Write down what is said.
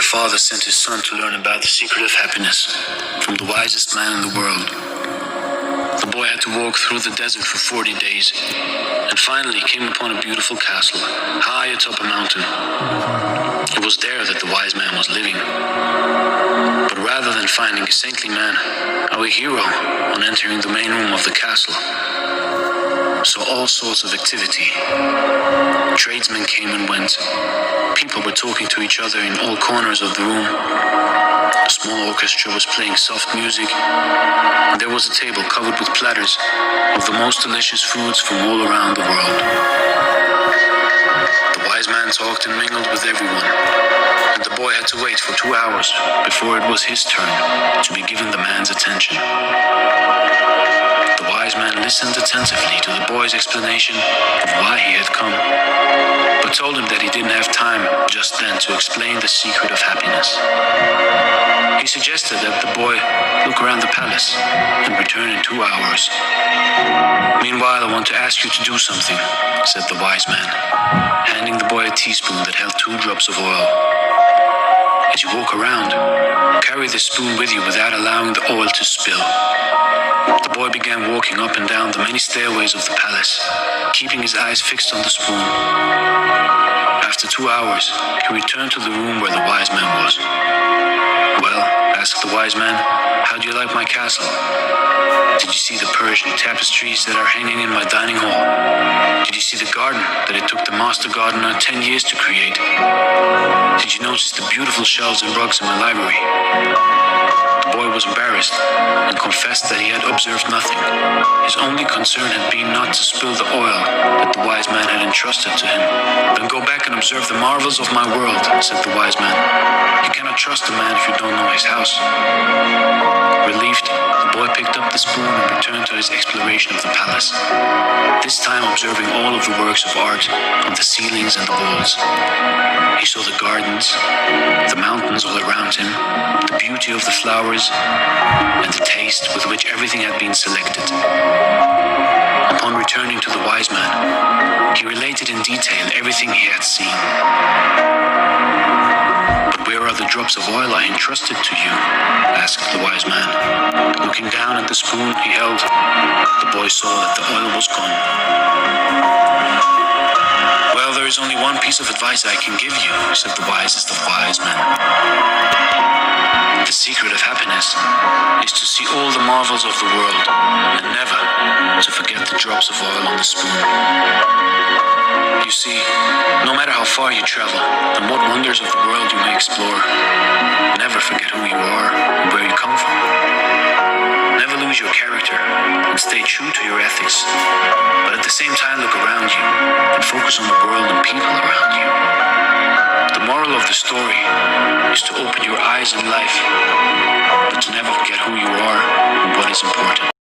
father sent his son to learn about the secret of happiness from the wisest man in the world. The boy had to walk through the desert for 40 days and finally came upon a beautiful castle high atop a mountain. It was there that the wise man was living. But rather than finding a saintly man, our hero, on entering the main room of the castle, saw all sorts of activity. Tradesmen came and went. People were talking to each other in all corners of the room. A small orchestra was playing soft music, and there was a table covered with platters of the most delicious foods from all around the world. The wise man talked and mingled with everyone, and the boy had to wait for 2 hours before it was his turn to be given the man's attention. The wise man listened attentively to the boy's explanation of why he had come, but told him that he didn't have time just then to explain the secret of happiness. He suggested that the boy look around the palace and return in 2 hours. Meanwhile, I want to ask you to do something, said the wise man, handing the boy a teaspoon that held 2 drops of oil. As you walk around, carry the spoon with you without allowing the oil to spill. The boy began walking up and down the many stairways of the palace, keeping his eyes fixed on the spoon. After 2 hours, he returned to the room where the wise man was. "Well," asked the wise man, "how do you like my castle? Did you see the Persian tapestries that are hanging in my dining hall? Did you see the garden that it took the master gardener 10 years to create? Did you notice the beautiful shelves and rugs in my library?" The boy was embarrassed and confessed that he had observed nothing. His only concern had been not to spill the oil that the wise man had entrusted to him. "Then go back and observe the marvels of my world," said the wise man. "You cannot trust a man if you don't know his house." Relieved, the boy picked up the spoon and returned to his exploration of the palace, this time observing all of the works of art on the ceilings and the walls. He saw the gardens, the mountains all around him, the beauty of the flowers, and the taste with which everything had been selected. Upon returning to the wise man, he related in detail everything he had seen. "But where are the drops of oil I entrusted to you?" asked the wise man. Looking down at the spoon he held, the boy saw that the oil was gone. "Well, there is only one piece of advice I can give you," said the wisest of wise men. "The secret of happiness is to see all the marvels of the world and never to forget the drops of oil on the spoon. You see, no matter how far you travel and what wonders of the world you may explore, never forget who you are and where you come from. Never lose your character and stay true to your ethics, but at the same time look around you and focus on the world and people around you. The moral of the story is to open your eyes in life, but to never forget who you are and what is important."